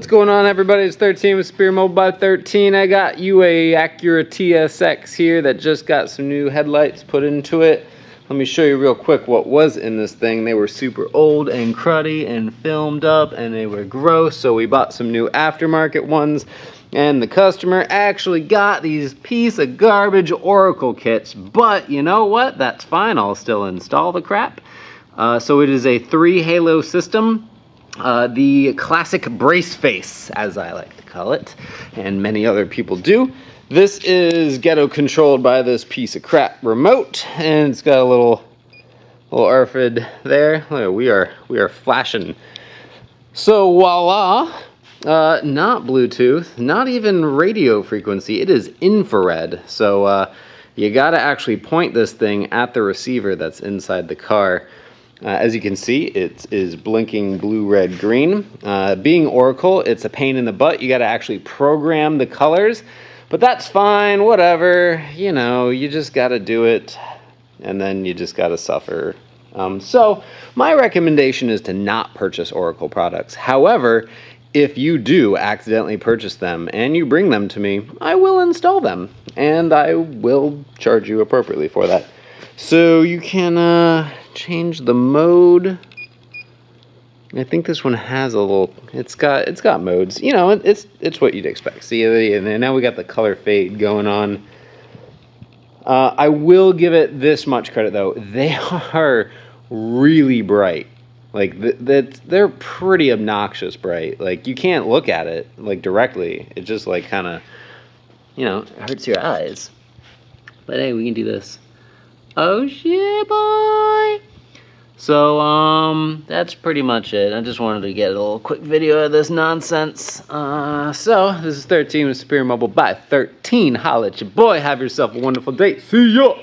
What's going on, everybody? It's 13 with Spear Mobile by 13. I got you a Acura TSX here that just got some new headlights put into it. Let me show you real quick what was in this thing. They were super old and cruddy and filmed up and they were gross, so we bought some new aftermarket ones. And the customer actually got these piece of garbage Oracle kits, but you know what? That's fine. I'll still install the crap. So it is a 3 halo system. The classic brace face, as I like to call it, and many other people do. This is ghetto controlled by this piece of crap remote, and it's got a little RFID there. Look, we are flashing. So voila, not Bluetooth, not even radio frequency. It is infrared. So you got to actually point this thing at the receiver that's inside the car. As you can see, it is blinking blue, red, green. Being Oracle, it's a pain in the butt. You got to actually program the colors, but that's fine, whatever. You know, you just got to do it, and then you just got to suffer. So my recommendation is to not purchase Oracle products. However, if you do accidentally purchase them and you bring them to me, I will install them, and I will charge you appropriately for that. So you can change the mode. I think this one has a little. It's got modes. You know, it's what you'd expect. See, and now we got the color fade going on. I will give it this much credit though. They are really bright. Like they're pretty obnoxious bright. Like you can't look at it like directly. It just like kind of, you know, hurts your eyes. But hey, we can do this. Oh shit, boy! So, that's pretty much it. I just wanted to get a little quick video of this nonsense. So, this is 13 with Spear Mobile by 13. Holla at your boy. Have yourself a wonderful day. See ya!